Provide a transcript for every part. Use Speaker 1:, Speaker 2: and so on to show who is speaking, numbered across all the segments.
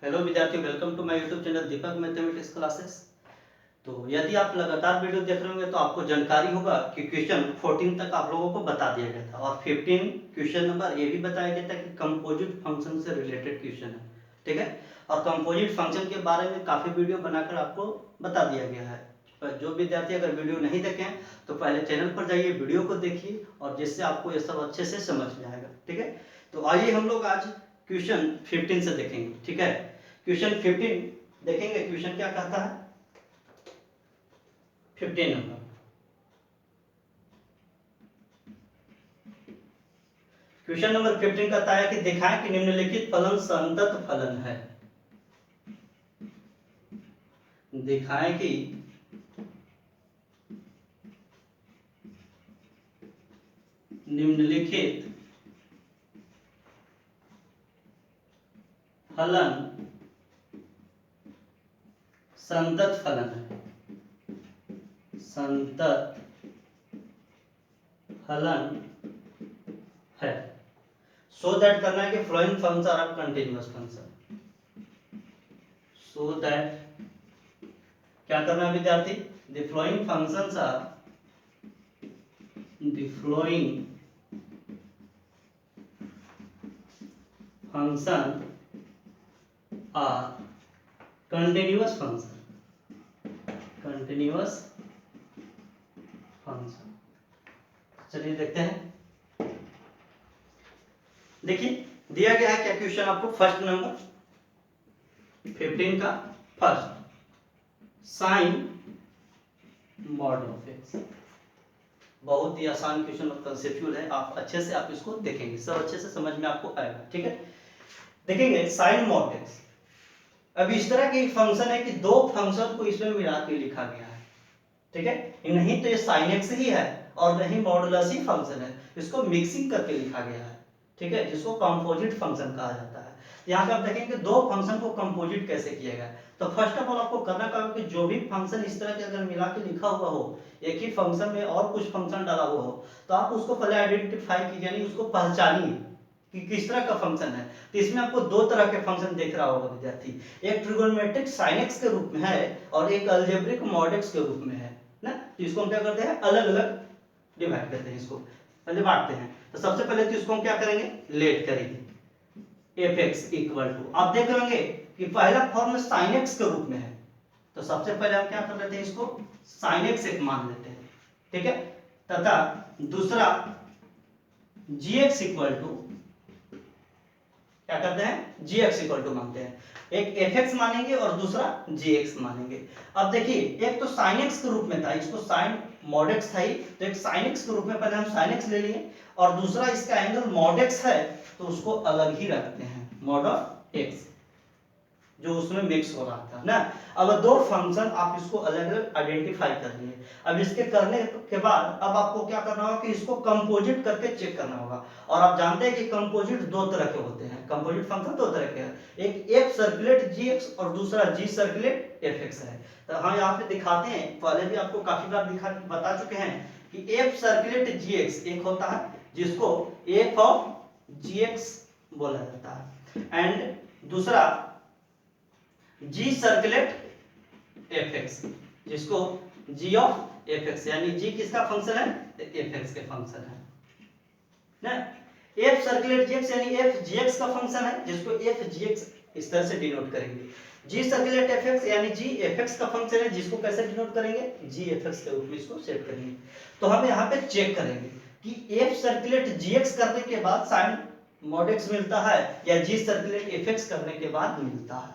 Speaker 1: Hello विद्यार्थियों, welcome to my YouTube channel Deepak mathematics classes. तो यदि आप लगातार वीडियो देख रहे होंगे तो आपको जानकारी होगा कि क्वेश्चन 14 तक आप लोगों को बता दिया गया था और 15 क्वेश्चन नंबर ये भी बताया गया था कि कंपोजिट फंक्शन से रिलेटेड क्वेश्चन है। ठीक है, और कंपोजिट फंक्शन के बारे में काफ़ी वीडियो बनाकर आपको बता दिया गया है। पर जो विद्यार्थी अगर वीडियो नहीं देखे हैं तो पहले चैनल पर जाइए, वीडियो को देखिए और जिससे आपको ये सब अच्छे से समझ में आएगा। ठीक है, तो आइए हम लोग आज क्वेश्चन 15 से देखेंगे। ठीक है, क्वेश्चन 15 देखेंगे। क्वेश्चन क्या कहता है 15 नंबर। क्वेश्चन नंबर 15 कहता है कि दिखाएं कि निम्नलिखित फलन संतत फलन है। दिखाएं कि निम्नलिखित फलन संतत फलन है। संतत फलन है। सो दैट करना है कि flowing function are continuous function. So that क्या करना है विद्यार्थी, the flowing functions are the flowing function are continuous function. Continuous function. चलिए देखते हैं। देखिए दिया गया है क्या क्वेश्चन आपको, फर्स्ट नंबर 15 का first, sine mod of X. बहुत ही आसान क्वेश्चन और कंसेप्चुअल है, आप अच्छे से आप इसको देखेंगे, सब अच्छे से समझ में आपको आएगा। ठीक है, देखेंगे साइन मॉड एक्स। अब इस तरह की फंक्शन है कि दो फंक्शन को इसमें मिला के लिखा गया है। ठीक है, नहीं तो ये साइन एक्स ही है और नहीं मॉडुलस ही फंक्शन है, इसको मिक्सिंग करके लिखा गया है। ठीक है, जिसको कंपोजिट फंक्शन कहा जाता है। यहाँ पे आप देखेंगे दो फंक्शन को कंपोजिट कैसे किया गया। तो फर्स्ट ऑफ ऑल आपको करना क्या होगा कि जो भी फंक्शन इस तरह के अगर मिला के लिखा हुआ हो, एक ही फंक्शन में और कुछ फंक्शन डाला हुआ हो, तो आप उसको पहले आइडेंटिफाई कीजिए, यानी उसको पहचानिए कि किस तरह का फंक्शन है। तो इसमें आपको दो तरह के फंक्शन देख रहा होगा विद्यार्थी, एक ट्रिगोनोमेट्रिक sin x के रूप में है और एक अलजेब्रिक mod x के रूप में है ना। तो इसको हम क्या करते हैं, अलग अलग डिवाइड करते हैं, इसको पहले बांटते हैं। तो सबसे पहले तो इसको हम क्या करेंगे, लेट करेंगे fx इक्वल टू, आप देख लेंगे कि पहला फॉर्म sin x के रूप में है, तो सबसे पहले हम क्या कर लेते हैं, इसको sin x एक मान लेते हैं। ठीक है, तथा दूसरा gx इक्वल टू क्या करते हैं, gx इक्वल टू मानते हैं। एक fx मानेंगे और दूसरा gx मानेंगे। अब देखिए एक तो sin x के रूप में था, इसको sin mod x था ही, तो एक sin x के रूप में पहले हम sin x ले लिए और दूसरा इसका एंगल mod x है तो उसको अलग ही रखते हैं, mod of x, जो उसमें मिक्स हो रहा था ना। अब दो फंक्शन आप इसको अलग अलग आइडेंटिफाई कर लिए। अब इसके करने के बाद अब आपको क्या करना होगा कि इसको कंपोजिट करके चेक करना होगा। और आप जानते हैं कि कंपोजिट दो तरह के होते हैं, कंपोजिट फंक्शन दो तरह के हैं, एक f सर्कुलेट gx और दूसरा g सर्कुलेट fx है। तो हम यहाँ पे दिखाते हैं, पहले भी आपको काफी बार बता चुके हैं कि f सर्कुलेट gx एक होता है जिसको f ऑफ gx बोला जाता है, एंड दूसरा g सर्कुलेट fx जिसको g ऑफ fx, यानी g किसका फंक्शन है, fx के फंक्शन है ना। f सर्कुलेट gx यानी f gx का फंक्शन है जिसको f gx इस तरह से डिनोट करेंगे। g सर्कुलेट fx यानी g fx का फंक्शन है जिसको कैसे डिनोट करेंगे, g fx के रूप में इसको सेट करेंगे। तो हम यहाँ पे चेक करेंगे कि f सर्कुलेट gx करने के बाद sin mod x मिलता है या g सर्कुलेट fx करने के बाद मिलता है।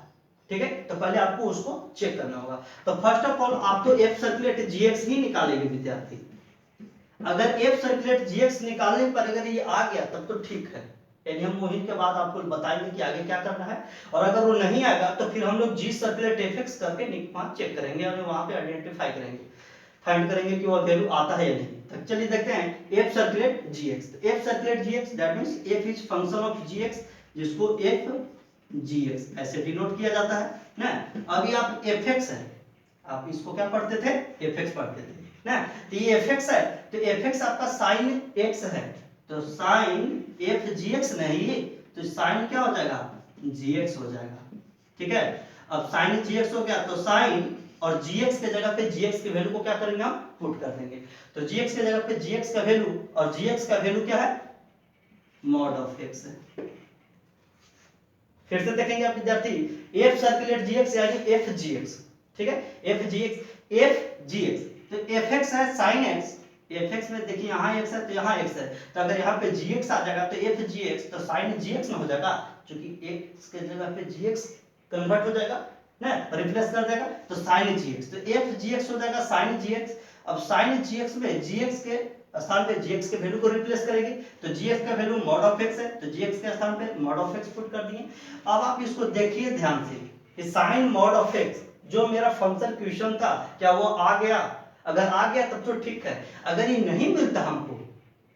Speaker 1: ठीक है, तो पहले आपको उसको चेक करना होगा। तो फर्स्ट ऑफ ऑल आप तो f सर्कुलेट gx ही निकालेंगे विद्यार्थी। अगर f सर्कुलेट gx निकालने पर अगर ये आ गया तब तो ठीक है, यानी हम वहीं के बाद आपको बताएंगे कि आगे क्या करना है। और अगर वो नहीं आएगा तो फिर हम लोग g सर्कुलेट fx करके वहां चेक करेंगे और वहां पे आइडेंटिफाई करेंगे, फाइंड करेंगे कि वो वैल्यू आता है या नहीं। तो चलिए देखते हैं f सर्कुलेट gx। तो f circulate gx that means f is function of gx जिसको f gx ऐसे डिनोट किया जाता है ना। अभी आप fx है, आप इसको क्या पढ़ते थे, fx पढ़ते थे ना। तो ये fx है तो fx आपका sin x है, तो sin f gx नहीं तो sin क्या हो जाएगा, gx हो जाएगा। ठीक है। अब साइन जीएक्स हो गया, तो साइन और जीएक्स के जगह पे जीएक्स के वैल्यू को क्या करेंगे हम पुट कर देंगे। तो जीएक्स के जगह पे जीएक्स का वैल्यू, और जीएक्स का वैल्यू क्या है मॉड ऑफ एक्स है। फिर से देखेंगे आप विद्यार्थी, एफ सर्कुलेट जीएक्स यानी एफ जीएक्स, ठीक है, एफ जीएक्स, एफ जीएक्स, तो एफ एक्स है साइन एक्स, एफ एक्स में देखिए यहाँ एक्स है तो यहाँ एक्स है, तो अगर यहाँ पे जीएक्स आ जाएगा तो एफ जीएक्स, तो साइन जीएक्स में हो जाएगा, क्योंकि एक्स के जगह पे जीएक्स कन्वर्ट हो जाएगा ना, रिप्लेस कर देगा, तो साइन जीएक्स, तो एफ जीएक्स हो जाएगा साइन जीएक्स। अब साइन जीएक्स में जीएक्स के स्थान पे जीएक्स के वैल्यू को रिप्लेस करेंगे, तो जीएक्स का वैल्यू मॉड ऑफ एक्स है, तो जीएक्स के स्थान पे मॉड ऑफ एक्स पुट कर दिए। अब आप इसको देखिए ध्यान से कि साइन मॉड ऑफ एक्स जो मेरा फंक्शन क्वेश्चन था, क्या वो आ गया? अगर आ गया तब तो ठीक है, अगर ये नहीं मिलता हमको,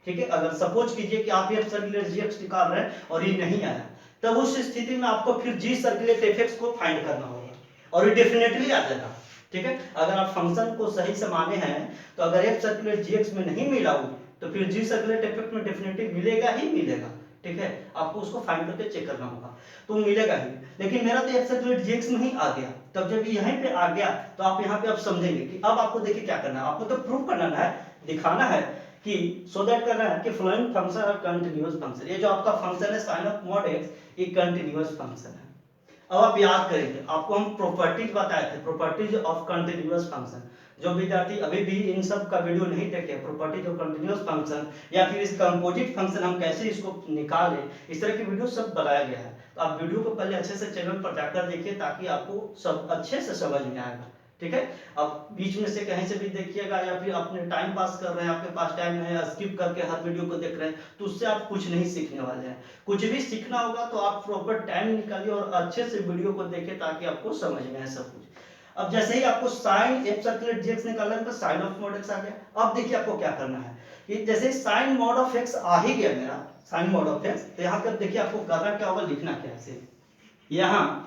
Speaker 1: ठीक है, अगर सपोज कीजिए कि आप एफ सर्कुलेट जीएक्स निकाल रहे हैं और ये नहीं आया, तब उस स्थिति में आपको फिर जी सर्कुलेट एफ एक्स को फाइंड करना होगा, और ये डेफिनेटली आ जाएगा, ठीक है। अगर आप फंक्शन को सही से माने हैं तो अगर एफ सर्कुलेट जीएक्स में नहीं मिला हो तो फिर जी सर्कुलेट इफेक्ट में डेफिनेटली मिलेगा ही मिलेगा, ठीक है, आपको उसको फाइंड करके चेक करना होगा, तो मिलेगा ही। लेकिन मेरा तो एफ सर्कुलेट जीएक्स में ही आ गया, तब जब यहीं पे आ गया तो आप यहाँ पे अब समझेंगे कि अब आपको देखिए क्या करना है, आपको तो प्रूव करना है, दिखाना है कि सो दैट करना है कि फ्लोइंग फंक्शन और कंटिन्यूअस फंक्शन, ये जो आपका फंक्शन है साइन ऑफ मॉड एक्स ये कंटिन्यूअस फंक्शन है। अब आप याद करेंगे, आपको हम प्रॉपर्टीज बताए थे, प्रॉपर्टीज ऑफ कंटिन्यूअस फंक्शन, जो विद्यार्थी अभी भी इन सब का वीडियो नहीं देखे, प्रॉपर्टीज ऑफ कंटिन्यूअस फंक्शन या फिर इस कंपोजिट फंक्शन हम कैसे इसको निकालें, इस तरह की वीडियो सब बताया गया है। तो आप वीडियो को पहले अच्छे से चैनल पर जाकर देखिए ताकि आपको सब अच्छे से समझ में आएगा, ठीक है। अब बीच में से कहीं से भी देखिएगा या फिर अपने टाइम पास कर रहे हैं, आपके पास टाइम नहीं है, स्किप करके हर वीडियो को देख रहे हैं, तो उससे आप कुछ नहीं सीखने वाले हैं। कुछ भी सीखना होगा तो आप प्रॉपर टाइम निकालिए और अच्छे से वीडियो को देखिए ताकि आपको समझ में आए सब कुछ। अब जैसे ही आपको साइन एफ सर्कुलेट जीएक्स निकालना है तो साइन ऑफ मॉड एक्स आ गया। अब देखिए आपको क्या करना है कि जैसे साइन मॉड ऑफ एक्स आ ही गया मेरा, साइन मॉड ऑफ एक्स, तो यहाँ पर देखिए आपको करना क्या होगा, लिखना क्या है, यहाँ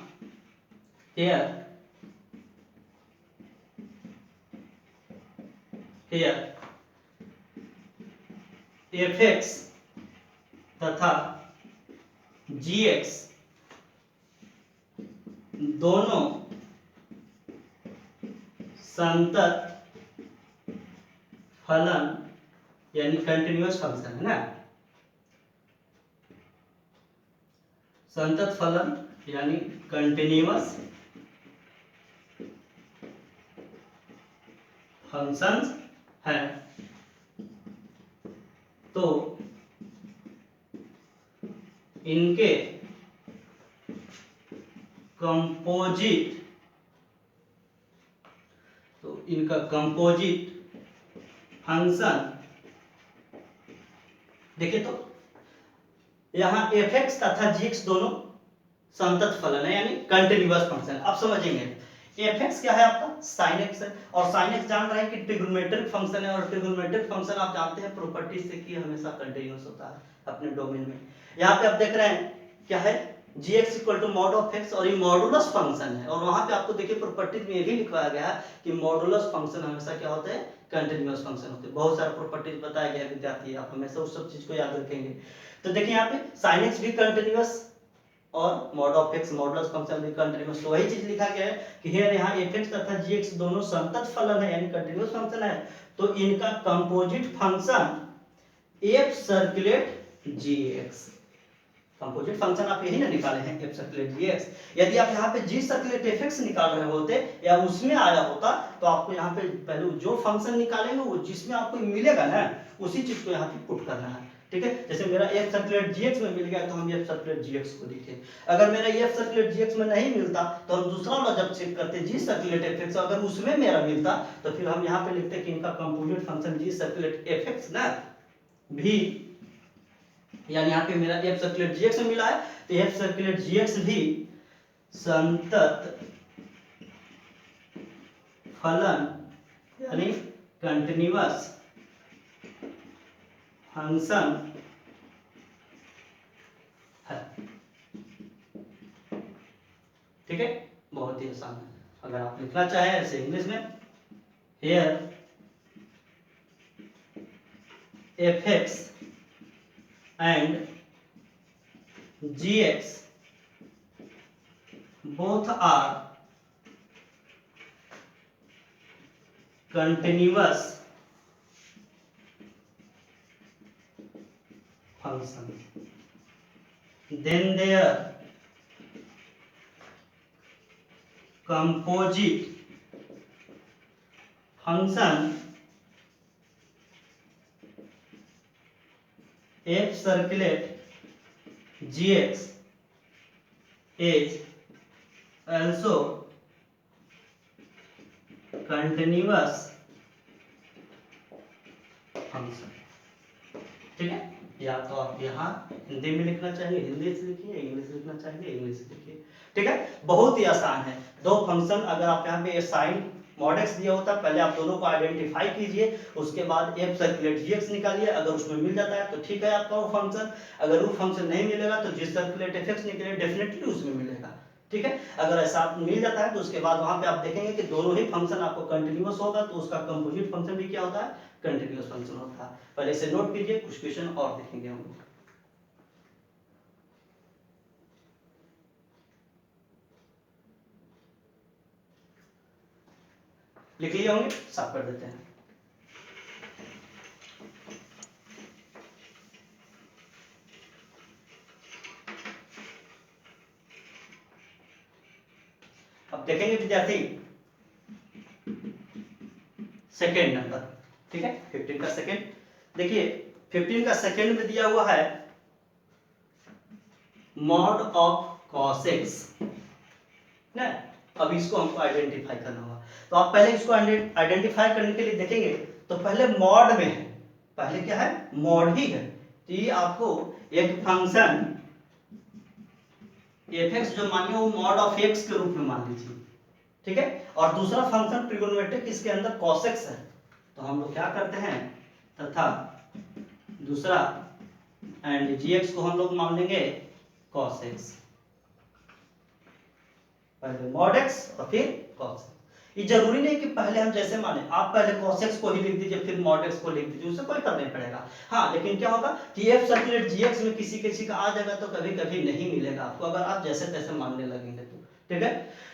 Speaker 1: here fx तथा gx दोनों संतत फलन यानी कंटिन्यूअस फंक्शन है ना, संतत फलन यानी कंटिन्यूअस फंक्शंस है, तो इनके कंपोजिट, तो इनका कंपोजिट फंक्शन देखिए, तो यहां एफ एक्स तथा जी एक्स दोनों संतत फलन है यानी कंटिन्यूअस फंक्शन। आप समझेंगे एफ एक्स क्या है आपका साइन एक्स है, और साइन एक्स जान रहे हैं कि ट्रिग्नोमेट्रिक फंक्शन है, और ट्रिग्नोमेट्रिक फंक्शन आप जानते हैं प्रॉपर्टी से कि हमेशा कंटिन्यूअस होता है अपने डोमेन में। यहाँ पे आप देख रहे हैं क्या है gx equal to mod of x, और ये मॉडुलस फंक्शन है, और वहां पे आपको देखिए प्रॉपर्टी में ये भी लिखवाया गया है कि मॉडुलस फंक्शन हमेशा क्या होते हैं कंटिन्यूअस फंक्शन होते हैं। बहुत सारे प्रॉपर्टीज बताया गया है विद्यार्थी, आप हमेशा उस सब चीज को याद रखेंगे। तो देखिए यहाँ पे sin x भी कंटिन्यूअस और mod of x modulus function भी कंटिन्यूअस, तो वही चीज लिखा गया है कि हियर यहाँ fx तथा gx दोनों संतत फलन है यानी कंटिन्यूअस फंक्शन है, तो इनका composite function f circulate gx, composite function आप यही ना निकाले हैं f सर्कुलेट gx। यदि आप यहाँ पे g सर्कुलेट fx निकाल रहे होते या उसमें आया होता तो आपको यहाँ पे पहले जो फंक्शन निकालेंगे वो जिसमें आपको मिलेगा ना उसी चीज को यहाँ पे पुट करना है, ठीक है। जैसे मेरा f सर्कुलेट gx में मिल गया तो हम f सर्कुलेट gx को लिखे, अगर मेरा f सर्कुलेट gx में नहीं मिलता तो हम दूसरा वाला जब चेक करते g सर्कुलेट fx, अगर उसमें मेरा मिलता तो फिर हम यहाँ पे लिखते कि इनका composite function g circulate fx ना भी, यानी यहाँ पे मेरा एफ सर्कुलेट जीएक्स में मिला है तो एफ सर्कुलेट जीएक्स भी संतत फलन यानी कंटिन्यूअस फंक्शन है, ठीक है। बहुत ही आसान है, अगर आप लिखना चाहें ऐसे इंग्लिश में, here F x and gx both are continuous function, then their composite function f circulate gx is also continuous function। ठीक है, या तो आप यहाँ हिंदी में लिखना चाहिए हिंदी से लिखिए, इंग्लिश लिखना चाहिए इंग्लिश से लिखिए। ठीक है, बहुत ही आसान है। दो फंक्शन अगर आप यहाँ पे साइन मॉड एक्स दिया होता है, पहले आप दोनों को आइडेंटिफाई कीजिए, उसके बाद एफ सर्कुलेट जीएक्स निकालिए। अगर उसमें मिल जाता है तो ठीक है आपका वो फंक्शन, अगर वो फंक्शन नहीं मिलेगा तो जी सर्कुलेट एफ एक्स निकले डेफिनेटली उसमें मिलेगा। ठीक है, अगर ऐसा मिल जाता है तो उसके बाद वहां पे आप देखेंगे कि दोनों ही फंक्शन आपको कंटिन्यूअस होगा, तो उसका कंपोजिट फंक्शन भी क्या होता है, कंटिन्यूअस फंक्शन होता है। पहले इसे नोट कीजिए, कुछ क्वेश्चन और देखेंगे हम लोग। लिख लिए होंगे, साफ कर देते हैं। अब देखेंगे विद्यार्थी सेकेंड नंबर। ठीक है, 15 का सेकेंड देखिए, 15 का सेकेंड में दिया हुआ है मॉड ऑफ कॉस एक्स ना। अब इसको हमको आइडेंटिफाई करना होगा, तो आप पहले इसको आइडेंटिफाई करने के लिए देखेंगे तो पहले मॉड में है, पहले क्या है, मॉड ही है। तो ये आपको एक फंक्शन एफ एक्स जो मानिए वो मॉड ऑफ एक्स के रूप में मान लीजिए। ठीक है, और दूसरा फंक्शन ट्रिगोनोमेट्रिक इसके अंदर cos x है, तो हम लोग क्या करते हैं, तथा दूसरा एंड gx को हम लोग मान लेंगे cos x, पहले mod x और फिर cos x। ये जरूरी नहीं कि पहले हम जैसे माने, आप पहले cos x को ही लिख दीजिए फिर mod x को लिख दीजिए, उससे कोई फर्क नहीं पड़ेगा। हाँ, लेकिन क्या होगा कि f सर्कुलेट gx में किसी किसी का आ जाएगा तो कभी कभी नहीं मिलेगा आपको, अगर आप जैसे तैसे मानने लगेंगे तो। ठीक है,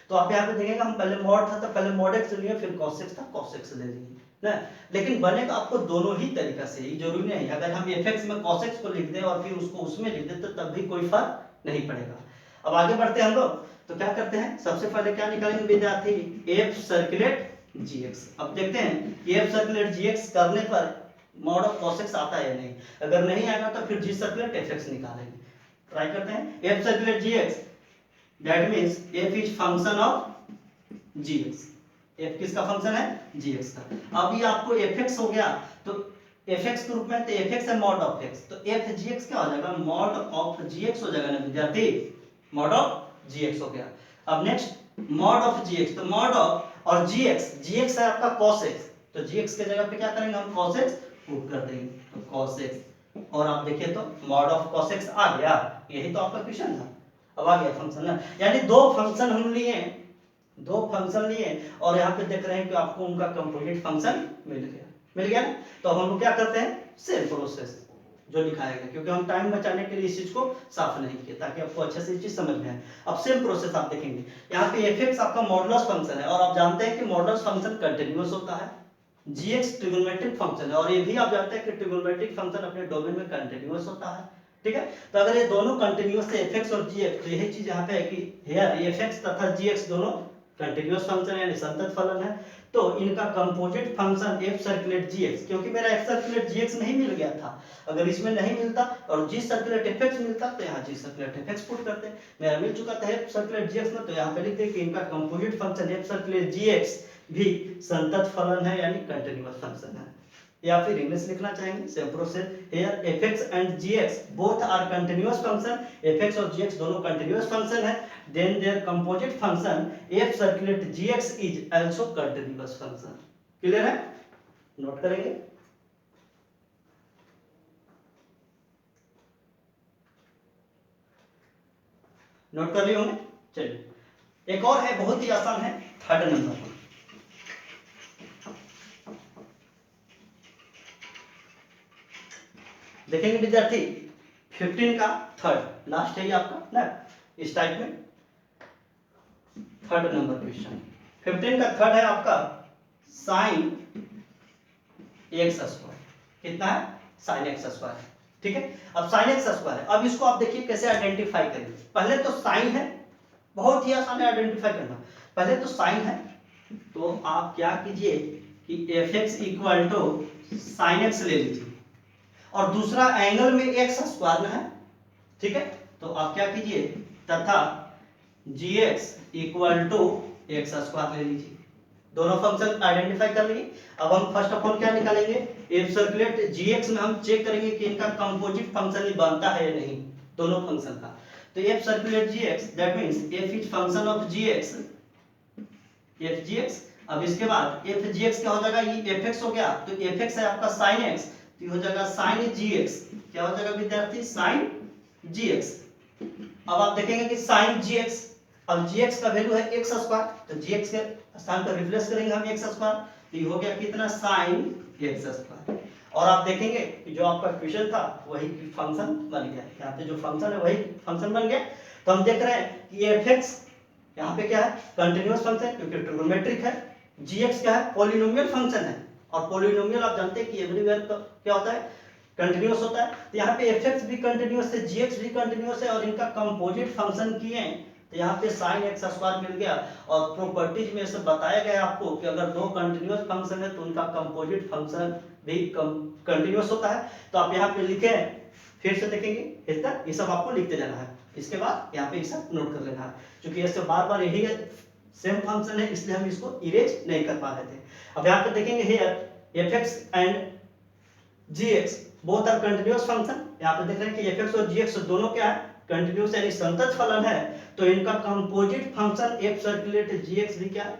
Speaker 1: तो आप यहाँ पे देखेंगे हम पहले मॉड था तो पहले mod x लिए, फिर cos x था cos x ले लिए ना। लेकिन बनेगा आपको दोनों ही तरीका से, ये जरूरी नहीं अगर हम fx में cos x को लिख दें और फिर उसको उसमें लिख दें तो तब भी कोई फर्क नहीं पड़ेगा। अब आगे बढ़ते हैं हम लोग, तो क्या करते हैं, सबसे पहले क्या निकालेंगे विद्यार्थी, एफ सर्कुलेट जीएक्स। अब देखते हैं एफ सर्कुलेट जीएक्स करने पर मॉड ऑफ cos x आता है या नहीं, अगर नहीं आएगा तो फिर जी सर्कुलेट एफ एक्स निकालेंगे। ट्राई करते हैं, F circulate GX that means f is function of gx, f किसका फंक्शन है, gx का। अब ये आपको fx हो गया तो fx के रूप में, तो fx है मॉड ऑफ x, तो f gx क्या हो जाएगा, मॉड ऑफ gx हो जाएगा ना विद्यार्थी, मॉड ऑफ gx हो गया। अब नेक्स्ट मॉड ऑफ gx, तो मॉड ऑफ और gx है आपका cos x, तो gx के जगह पे क्या करेंगे हम cos x पुट कर देंगे, तो cos x, और आप देखिए तो मॉड ऑफ cos x आ गया, यही तो आपका क्वेश्चन था। अब आ गया फंक्शन ना, यानी दो फंक्शन हम लिए, दो फंक्शन लिए और यहाँ पे देख रहे हैं कि आपको उनका कंपोजिट फंक्शन मिल गया ना। तो हम लोग क्या करते हैं, सेम प्रोसेस जो लिखाया गया, क्योंकि हम टाइम बचाने के लिए इस चीज को साफ नहीं किया ताकि आपको अच्छे से ये चीज समझ में आए। अब सेम प्रोसेस आप देखेंगे, यहाँ पे एफ आपका मॉडुलस फंक्शन है और आप जानते हैं कि मॉडुलस फंक्शन कंटिन्यूअस होता है, जीएक्स ट्रिगोनोमेट्रिक फंक्शन है और ये भी आप जानते हैं कि ट्रिगोनोमेट्रिक फंक्शन अपने डोमेन में कंटिन्यूअस होता है। ठीक है, तो अगर ये दोनों कंटिन्यूअस है एफ और जीएक्स, तो यही चीज यहाँ पे है कि हियर एफ तथा जीएक्स दोनों कंटिन्यूअस फंक्शन यानी संतत फलन है, तो इनका composite function F circulate GX, क्योंकि मेरा एफ सर्कुलेट जीएक्स नहीं मिल गया था, अगर इसमें नहीं मिलता और जी सर्कुलेट एफ एक्स मिलता तो यहाँ जी सर्कुलेट एफ एक्स पुट करते, मेरा मिल चुका था एफ सर्कुलेट जीएक्स में, तो यहाँ पे लिखते कि इनका composite function F circulate GX भी संतत फलन है यानी कंटिन्यूअस फंक्शन है। या फिर इंग्लिश लिखना चाहेंगे, same process here fx and gx both are continuous function, fx और gx दोनों कंटीन्यूअस फंक्शन है, then there composite function f circulate gx is also continuous function. Clear है, नोट करेंगे। नोट कर लिए होंगे, चलिए एक और है, बहुत ही आसान है, थर्ड नंबर पर देखेंगे विद्यार्थी, 15 का थर्ड लास्ट है ये आपका ना इस टाइप में। थर्ड नंबर क्वेश्चन 15 का थर्ड है आपका साइन एक्स स्क्वायर। कितना है? Sine x square. ठीक है, अब साइन एक्स स्क्वायर है। अब इसको आप देखिए कैसे आइडेंटिफाई करेंगे। पहले तो साइन है, बहुत ही आसान है आइडेंटिफाई करना। पहले तो साइन है, तो आप क्या कीजिए कि F X equal to sine X ले लीजिए, और दूसरा एंगल में एक्स स्क्वायर में है। ठीक है, तो आप क्या कीजिए तथा G X equal to X square ले लीजिए। दोनों फंक्शन आइडेंटिफाई कर लिए। अब हम फर्स्ट ऑफ ऑल क्या निकालेंगे, एफ सर्कुलेट जीएक्स में हम चेक करेंगे कि इनका कंपोजिट फंक्शन ही बनता है या नहीं, दोनों फंक्शन का। तो F circulate GX that means F is function of GX, F GX. अब इसके बाद एफ जीएक्स क्या हो जाएगा, ये एफ एक्स हो गया, तो एफ एक्स है आपका साइन एक्स, तो हो जाएगा साइन जीएक्स। क्या हो जाएगा विद्यार्थी, साइन जीएक्स। अब आप देखेंगे कि साइन जीएक्स, अब जीएक्स का वैल्यू है एक्स स्क्वायर, तो जीएक्स के स्थान पर रिप्लेस करेंगे हम एक्स स्क्वायर, तो ये हो गया कितना, साइन एक्स स्क्वायर। और आप देखेंगे कि जो आपका क्वेश्चन था वही फंक्शन बन गया, यहाँ पे जो फंक्शन है वही फंक्शन बन गया। तो हम देख रहे हैं कि एफ एक्स यहाँ पे क्या है, कंटिन्यूअस फंक्शन क्योंकि ट्रिग्नोमेट्रिक है। जीएक्स क्या है, पॉलिनोमियल फंक्शन है, और पॉलिनोमियल आप जानते हैं कि एवरीवेयर क्या होता है, कंटिन्यूअस होता है। तो यहाँ पे एफ एक्स भी कंटिन्यूअस है, जीएक्स भी कंटिन्यूअस है, और इनका कंपोजिट फंक्शन किए हैं, तो यहाँ पे साइन एक्स स्क्वायर मिल गया। और प्रॉपर्टीज में से बताया गया आपको कि अगर दो कंटिन्यूअस फंक्शन है तो उनका कंपोजिट फंक्शन भी कंटिन्यूअस होता है। तो आप यहाँ पे लिखे हैं, फिर से देखेंगे ये सब आपको लिखते जाना है। इसके बाद यहाँ पे ये सब नोट कर लेना है, क्योंकि ऐसे बार बार यही सेम फंक्शन है, इसलिए हम इसको इरेज नहीं कर पा रहे थे। अब यहाँ पे देखेंगे here F X and GX both are continuous function. यहाँ पे देख रहे हैं कि एफ एक्स और जीएक्स दोनों क्या है, कंटिन्यूअस यानी संतत फलन है, तो इनका composite function F circulate GX भी क्या है,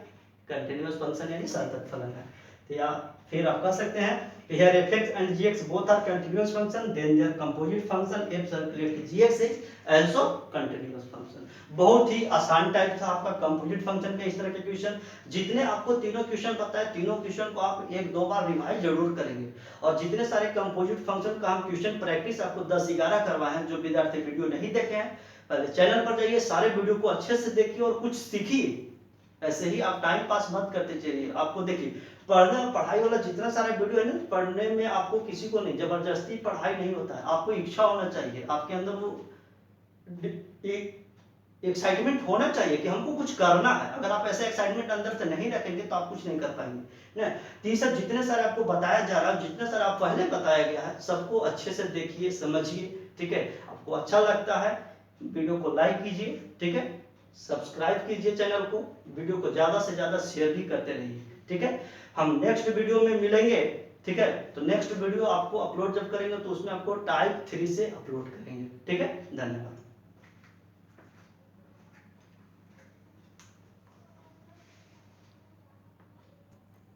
Speaker 1: कंटिन्यूअस फंक्शन यानी संतत फलन है। तो या फिर आप कह सकते हैं here fx and gx both are continuous function, then their composite function f circulate gx is also continuous function। बहुत ही आसान टाइप था आपका कंपोजिट फंक्शन का इस तरह के क्वेश्चन। जितने आपको तीनों क्वेश्चन पता है, तीनों क्वेश्चन को आप एक दो बार रिवाइज जरूर करेंगे। और जितने सारे कंपोजिट फंक्शन का हम क्वेश्चन प्रैक्टिस आपको 10-11 करवाए हैं, जो विद्यार्थी वीडियो नहीं देखे हैं पहले चैनल पर जाइए, सारे वीडियो को अच्छे से देखिए और कुछ सीखिए। ऐसे ही आप टाइम पास मत करते चलिए। आपको देखिए पढ़ने और पढ़ाई वाला जितना सारा वीडियो है ना, पढ़ने में आपको किसी को नहीं, जबरदस्ती पढ़ाई नहीं होता है, आपको इच्छा होना चाहिए, आपके अंदर वो एक्साइटमेंट होना चाहिए कि हमको कुछ करना है। अगर आप ऐसे एक्साइटमेंट अंदर से नहीं रखेंगे तो आप कुछ नहीं कर पाएंगे ना। तो ये सब जितने सारे आपको बताया जा रहा है, जितने सारे आप पहले बताया गया है, सबको अच्छे से देखिए समझिए। ठीक है, आपको अच्छा लगता है वीडियो को लाइक कीजिए, ठीक है, सब्सक्राइब कीजिए चैनल को, वीडियो को ज्यादा से ज्यादा शेयर भी करते रहिए। ठीक है, हम नेक्स्ट वीडियो में मिलेंगे। ठीक है, तो नेक्स्ट वीडियो आपको अपलोड जब करेंगे तो उसमें आपको टाइप 3 से अपलोड करेंगे। ठीक है, धन्यवाद।